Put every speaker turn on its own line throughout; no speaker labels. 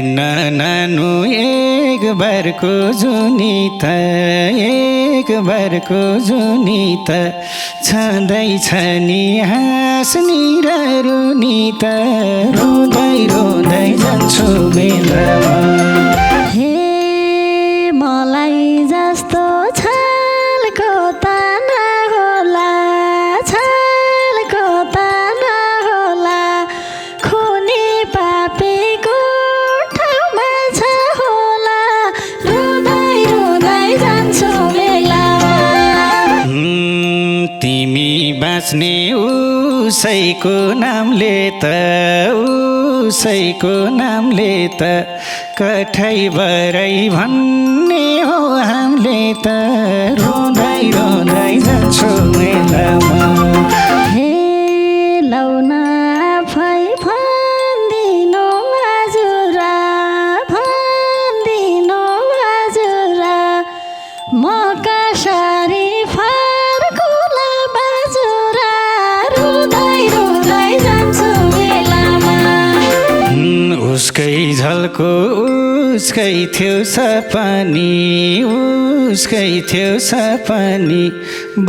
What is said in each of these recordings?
भएन नानु एक बारको जुनी त एक बारको जुनी त छँदैछ नि हाँस्नी र रुनी त रोँदै रोँदै जान्छु बेलामा
हे मलाई जस्तो छलको त नहोला छलको त नहोला खुनी पापीको ठाउँमा छ होला रुँदै रुँदै जान्छु बेलामा
तिमी बाँच्ने उसैको नामले त उसैको नामले त कठै बरै भन्ने हो हामीले त रोँदै रोँदै जान्छौँ मेलामा
हे लौन आफै भन्दिनु हजुर भन्दिनु हजुर म कसरी फर्कुला बाजुरा रुँदै रुँदै जान्छु बेलामा
उसकै झल्को उसकै थियो सपनी उसकै थियो सपनी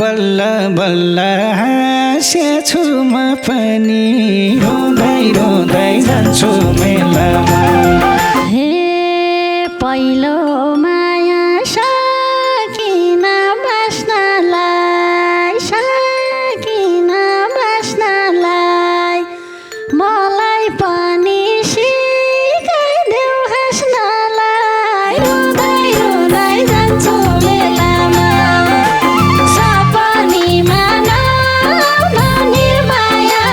बल्ल बल्ल हाँस्याछु म पनि रोँदै रोँदै जान्छु मेलामा
हे पहिलो माया सकिन बाँच्नलाई सकिन बाँच्नलाई मलाई पनि सिकाइदेऊ हाँस्नलाई रुँदै रुँदै जान्छु बेलामा सपनीमा नआउन निर्माया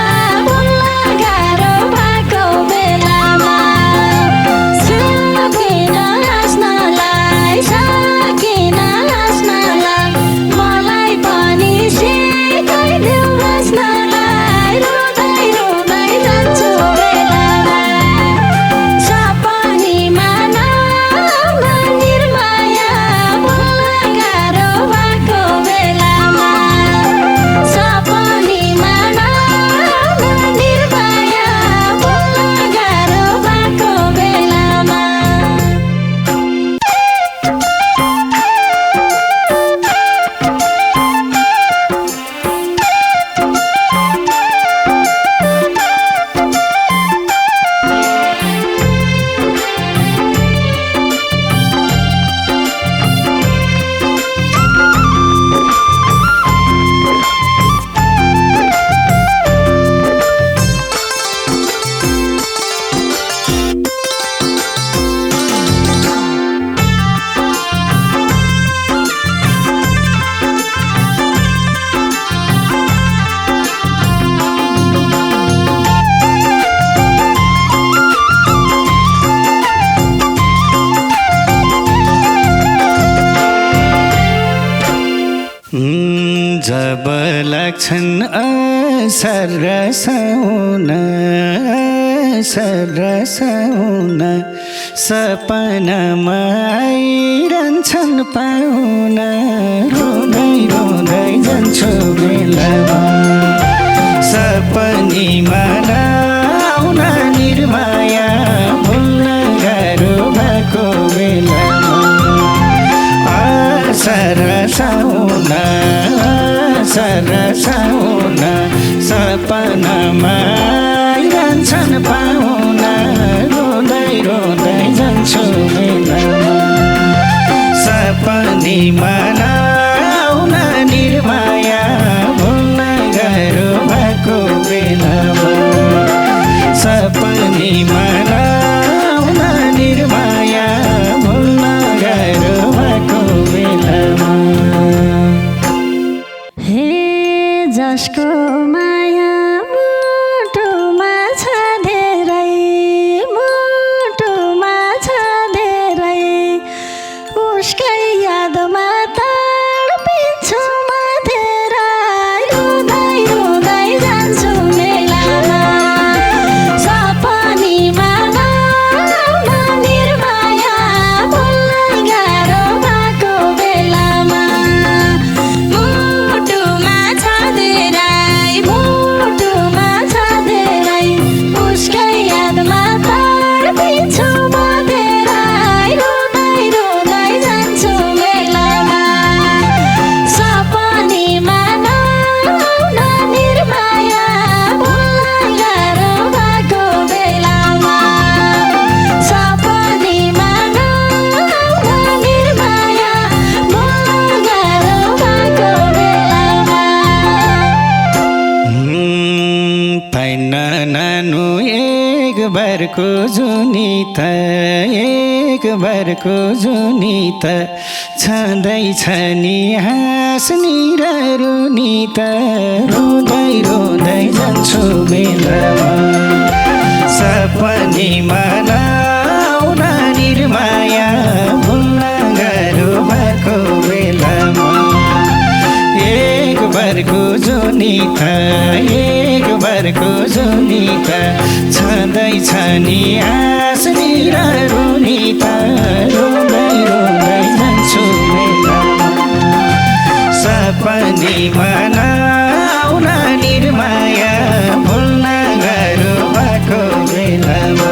भुल्न गाह्रो भएको बेलामा सकिन हाँस्नलाई सकिन हाँस्नलाई मलाई पनि सिकाइदेऊ हाँस्नलाई रुँदै रुँदै जान्छु बेलामा सपनीमा नआउन निर्माया भुल्न गाह्रो भएको बेलामा सपनीमा नआउन निर्माया भुल्न गाह्रो भएको बेलामा
जब लाग्छन् असार र साउन असार र साउन सपनामा आइरहन्छन् पाहुना रोँदै रोँदै जान्छु बेलामा सपनीमा नआउन निर्माया भुल्न गाह्रो भएको बेलामा आसार साउन आसार साउन सपनामा आइरहन्छन् पाहुना रोँदै रोँदै जान्छु बेलामा सपनीमा नआउन निर्माया भुल्न गाह्रो भएको बेलामा सपनीमा नआउन निर्माया भुल्न गाह्रो भएको बेलामा
हे जसको माया मुटुमा छ धेरै
बारको जुनी त एक बारको जुनी त छँदैछ नि हाँस्नी र रुनी त रुँदै रुँदै जान्छु बेलामा सपनीमा नआउन निर्माया भुल्न गाह्रो भएको बेलामा एक बारको जुनी त एक बारको जुनी त छँदैछ नि हाँस्नी र रुनी त रुँदै रुँदै जान्छु बेलामा सपनीमा नआउन निर्माया भुल्न गाह्रो भएको बेलामा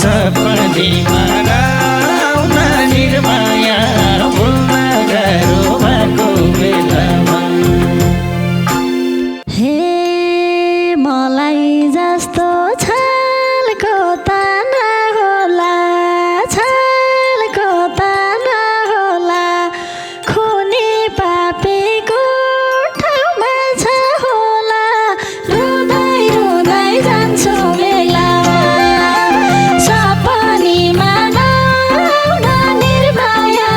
सपनीमा नआउन निर्माया भुल्न गाह्रो भएको बेलामा
हे मलाई जस्तो छलको त नहोला छलको त नहोला खुनी पापीको ठाउँमा छ होला रुँदै रुँदै जान्छु बेलामा सपनीमा नआउन निर्माया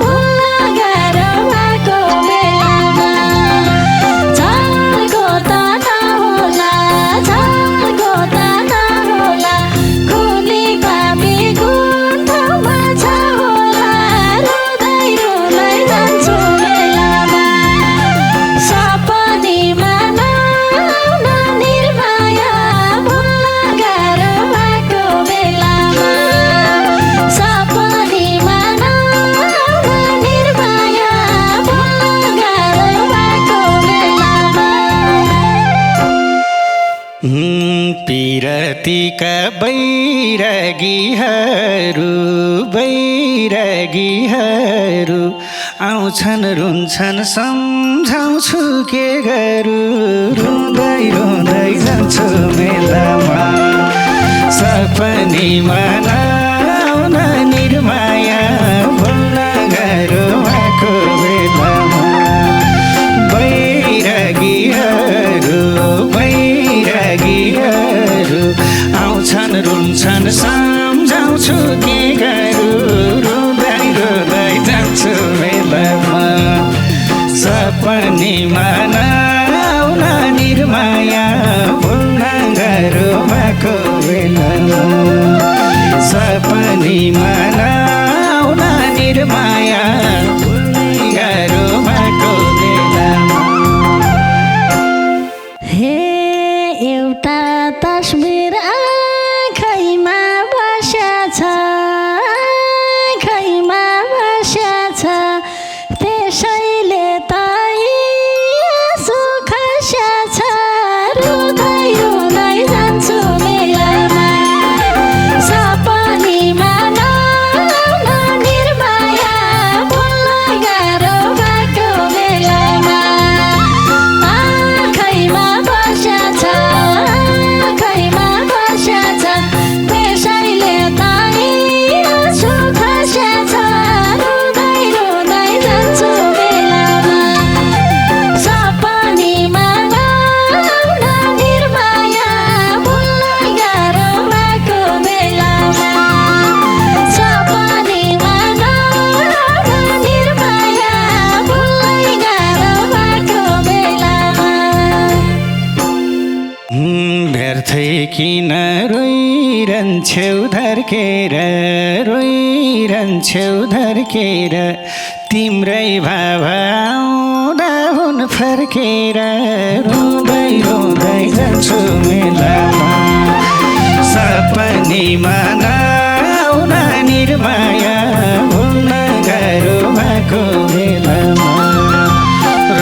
भुल्न गाह्रो भएको बेलामा छलको त नहोला छलको त नहोला खुनी पापीको ठाउँमा छ होला रुँदै रुँदै जान्छु बेलामा सपनीमा नआउन निर्माया भुल्न गाह्रो भएको बेलामा सपनीमा नआउन निर्माया भुल्न गाह्रो भएको बेलामा
पिरतीका बैरागीहरू आउँछन् रुन्छन् सम्झाउँछु के गरौँ रुँदै रुँदै जान्छु मेलामा सपनीमा नआउन निर्माया भुल्न गाह्रो भएको बेलामा बैरागीहरू आउँछन् रुन्छन् सम्झाउँछु के गरौँ रुँदै रुँदै जान्छु बेलामा सपनीमा नआउन निर्माया भुल्न गाह्रो भएको बेलामा सपनीमा नआउन निर्माया भुल्न गाह्रो भएको बेलामा
हे एउटा तस्बिर आँखैमा बस्याछ आँखैमा बस्याछ त्यसैले त आँसु खस्याछ रुँदै रुँदै जान्छु बेलामा सपनीमा नआउन निर्माया भुल्न गाह्रो भएको बेलामा आँखैमा बस्याछ आँखैमा बस्याछ त्यसैले त आँसु खस्याछ रुँदै रुँदै जान्छु बेलामा सपनीमा नआउन निर्माया भुल्न गाह्रो भएको बेलामा सपनीमा नआउन निर्माया भुल्न गाह्रो भएको बेलामा
व्यर्थै किन रोइरहन्छौ धर्केर तिम्रै भाव आउँदा हुन फर्केर रुँदै रुँदै जान्छु मेलामा सपनीमा नआउन निर्माया भुल्न गाह्रो भएको बेलामा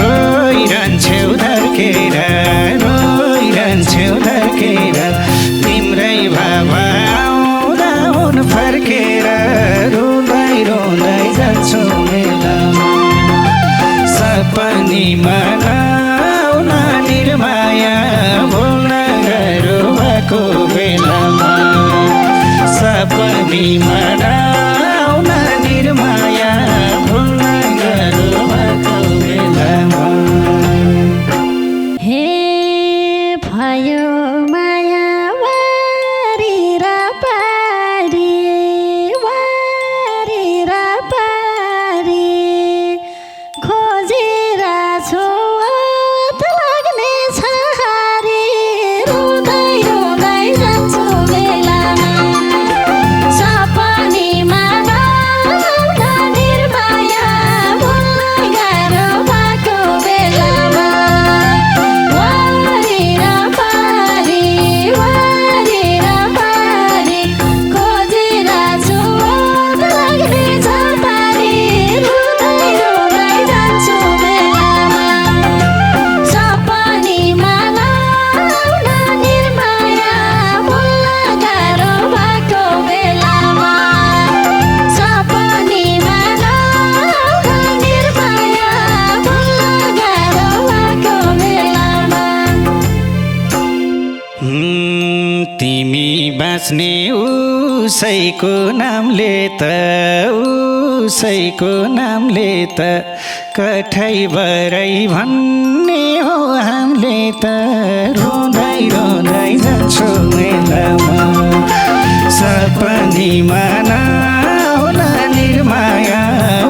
रोइरहन्छौ धर्केर तिम्रै भाव आउँदा हुन फर्केर रुँदै रुँदै जान्छु मेलामा सपनीमा नआउन निर्माया भुल्न गाह्रो भएको बेलामा सपनीमा नआउन निर्माया भुल्न गाह्रो भएको बेलामा
हे भयो माया
बाँच्ने उसैको नामले त उसैको नामले त कठै बरै भन्ने हो हामीले त रुँदै रुँदै जान्छौ मेलामा सपनीमा नआउन निर्माया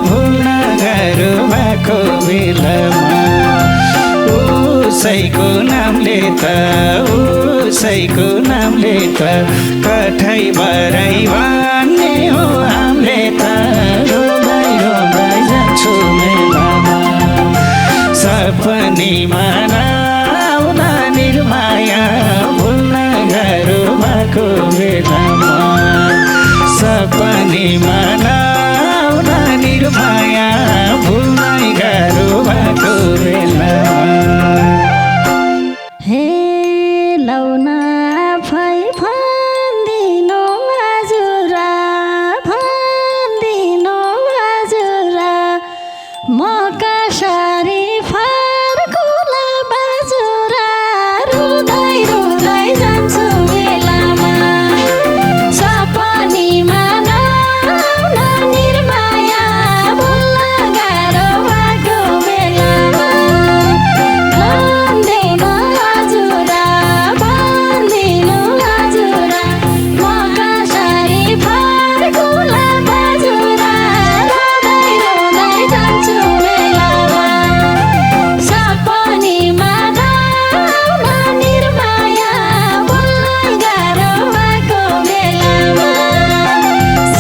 भुल्न गाह्रो भएको बेलामा उसैको नामले त उसैको नामले त कठै बरै भन्ने हो हामीले त रुँदै रुँदै जान्छौ मेलामा सपनीमा नआउन निर्माया भुल्न गाह्रो भएको बेलामा सपनीमा नआउन निर्माया भुल्न गाह्रो भएको बेलामा
हे लौना फै भन्दिनु हजुर भन्दिनु हजुर म कसरी फर्कुला बाजुर रुँदै रुँदै जान्छु बेलामा सपनीमा नआउन निर्माया भुल्न गाह्रो भएको बेलामा भन्दिनु हजुर भन्दिनु हजुर म कसरी फर्कुला बाजुर रुँदै रुँदै जान्छु बेलामा सपनीमा नआउन निर्माया भुल्न गाह्रो भएको बेलामा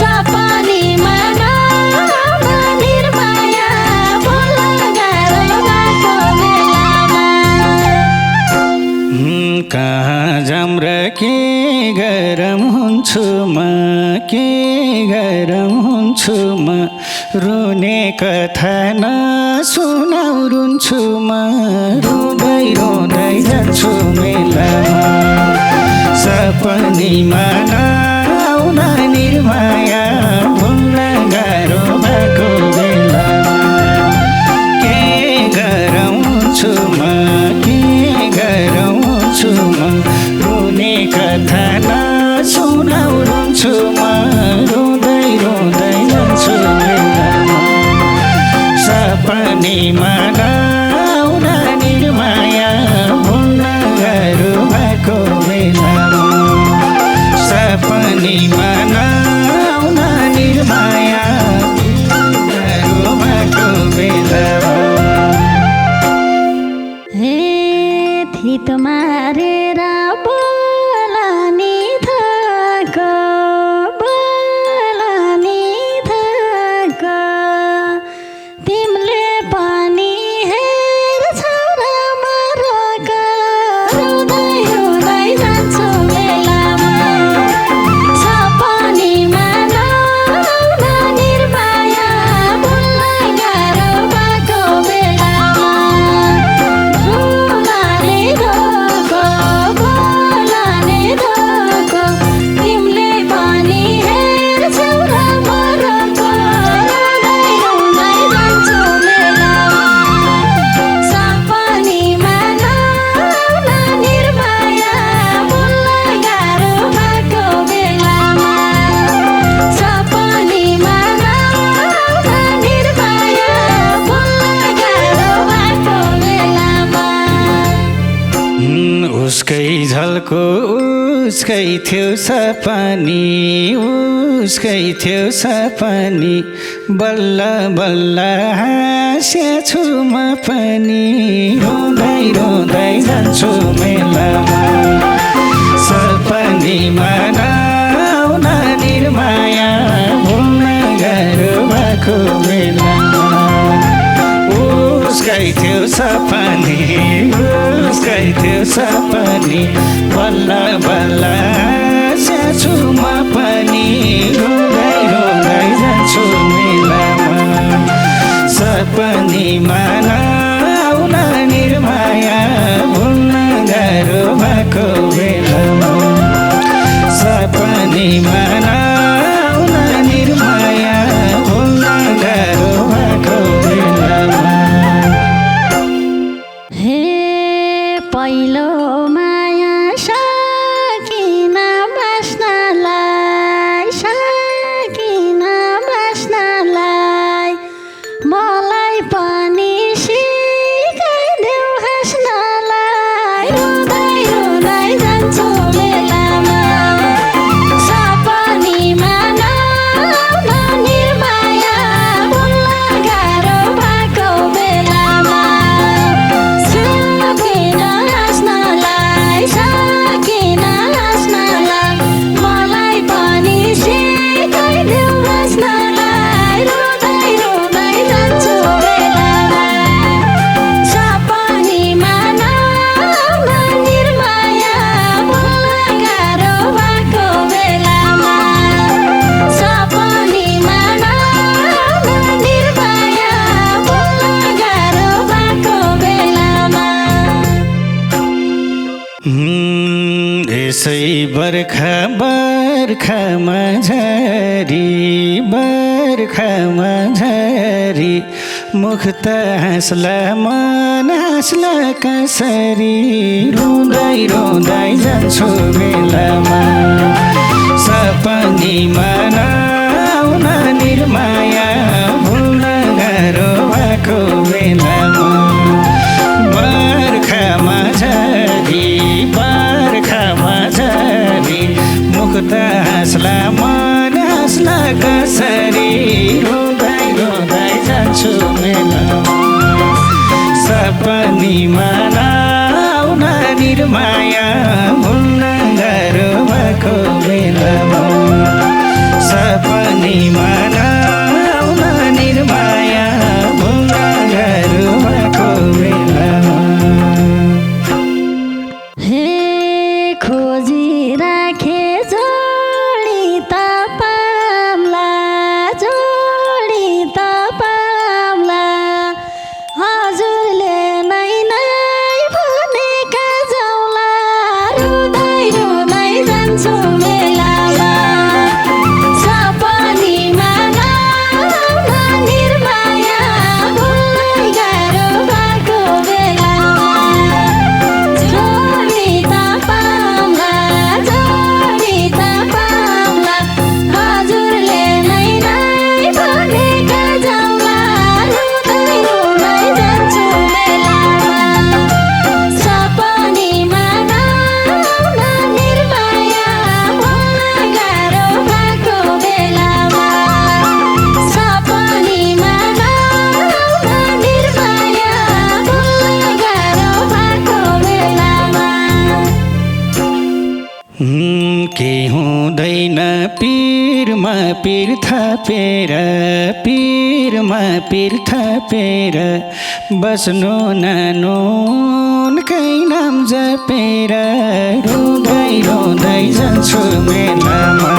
सपनीमा नआउन निर्माया भुल्न गाह्रो भएको बेलामा
कहाँ जाम र के गरम हुन्छु म के गरम हुन्छु म रुने कथा नसुनाउ रुन्छु म रुँदै रुँदै जान्छु मेलामा सपनीमा नआउन निर्माया भुल्न गाह्रो भएको बेलामा के गरम हुन्छु म के गरम हुन्छु म रुने कथा नसुनाउ रुन्छु म रुँदै रुँदै जान्छु मेलामा सपनीमा नआउन निर्माया भुल्न गाह्रो भएको बेलामा सपनीमा नआउन निर्माया गाह्रो भएको बेलामा
हे थित मारेर बोलानी थको तिमीले पनि हेर्छौ र मरको रुँदै रुँदै जान्छु बेलामा सपनीमा नआउन निर्माया भुल्न गाह्रो भएको बेलामा बोलानी धोको तिमीले पनि हेर्छौ र मरको रुँदै रुँदै जान्छु बेलामा सपनीमा नआउन निर्माया भुल्न गाह्रो भएको बेलामा सपनीमा नआउन निर्माया भुल्न गाह्रो भएको बेलामा
उसकै झल्को उसकै थियो सपनी उसकै थियो सपनी बल्ल बल्ल हाँसेछु म पनि रुँदै रुँदै जान्छु मेलामा सपनीमा नआउन निर्माया भुल्न गाह्रो भएको बेलामा उसकै थियो सपनी उसकै थियो सपनी बल्ल बल्ल हाँसेछु म पनि रुँदै रुँदै जान्छु मेलामा सपनीमा नआउन निर्माया भुल्न गाह्रो भएको बेलामा सपनीमा नआउन निर्माया भुल्न गाह्रो भएको बेलामा
हे पहिलो माया सकिन बाँच्न
त्यसै बर्खामा झरी मुख त हाँस्ला मन हाँस्ला कसरी रुँदै रुँदै जान्छु बेलामा सपनीमा नआउन निर्माया भुल्न गाह्रो भएको बेलामा बर्खामा झरी मुख त हाँस्ला मन हाँस्ला कसरी रुँदै रुँदै जान्छु बेलामा सपनीमा नआउन निर्माया भुल्न गाह्रो भएको बेलामा सपनीमा नआउन निर्माया भुल्न गाह्रो भएको बेलामा
हे खोजी राखे जोडी त पाम्ला हजुरले नै भनेका जाउँला रुँदै रुँदै जान्छु बेलामा सपनीमा नआउन निर्माया भुल्न गाह्रो भएको बेलामा जोडी त पाम्ला हजुरले नै भनेका जाउँला रुँदै रुँदै जान्छु बेलामा सपनीमा नआउन निर्माया भुल्न गाह्रो भएको बेलामा सपनीमा नआउन निर्माया भुल्न गाह्रो भएको बेलामा
के हुँदैन पिरमा पिर थपेर बस्नु नानुकै नाम जपेर रुँदै रुँदै जान्छु बेलामा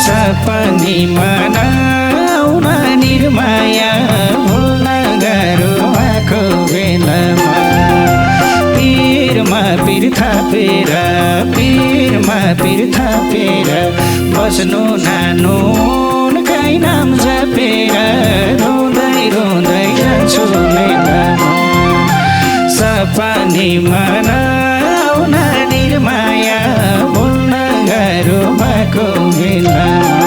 सपनीमा नआउन निर्माया भुल्न गाह्रो भएको बेलामा पिर थापेर बस्नु नानुकै नाम जपेर रुँदै रुँदै जान्छु बेलामा सपनीमा नआउन निर्माया भुल्न गाह्रो भएको बेलामा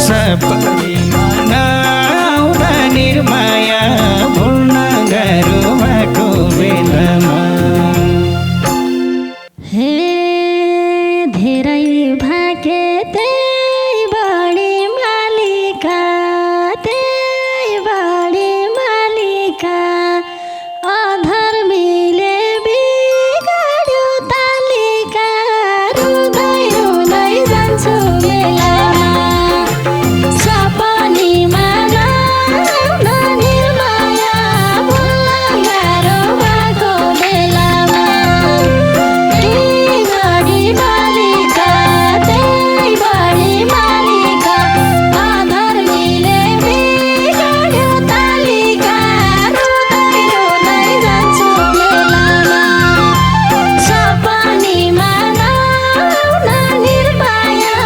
सपनीमा नआउन निर्माया भुल्न गाह्रो भएको बेलामा
हे धेरै भाके त्यही बढी मालिका अधर्मीले बिगाड्यो तालिका रुँदै रुँदै जान्छु बेलामा सपनीमा नआउन निर्माया भुल्न गाह्रो भएको बेलामा अधर्मीले बिगाड्यो तालिका रुँदै रुँदै जान्छु बेलामा सपनीमा नआउन निर्माया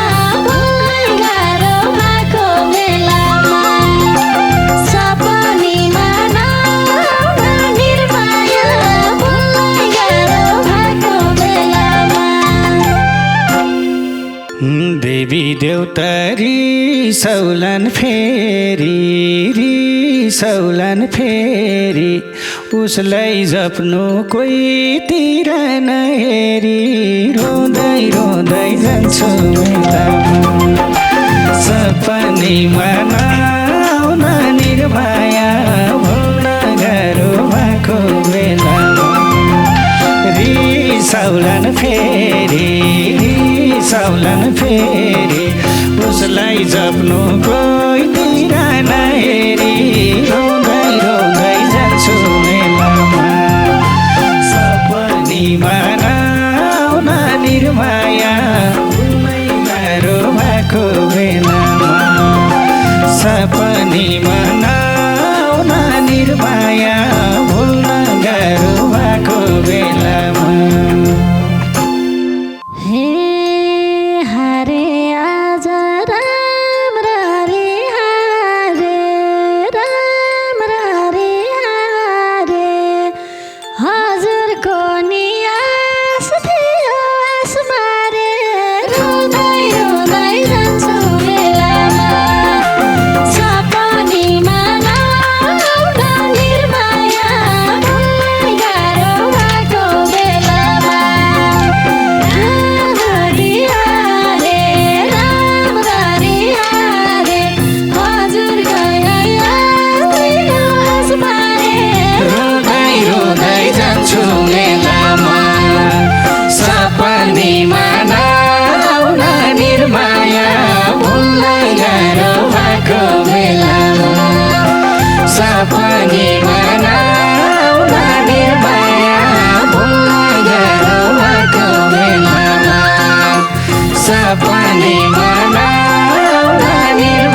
भुल्न गाह्रो भएको बेलामा सपनीमा नआउन निर्माया भुल्न गाह्रो भएको बेलामा
देवी देउता रिसौलन फेरि उसलाई जप्नु कोहीतिर नहेरी रुँदै रुँदै जान्छु बेलामा सपनीमा नआउन निर्माया भुल्न गाह्रो भएको बेलामा रिसौलन फेरि उसलाई जप्नु कोहीतिर नहेरी रुँदै रुँदै जान्छु बेलामा सपनीमा नआउन निर्माया भुल्न गाह्रो भएको बेलामा सपनीमा नआउन निर्माया भुल्न गाह्रो भएको बेलामा पनि मनाउन निर्माया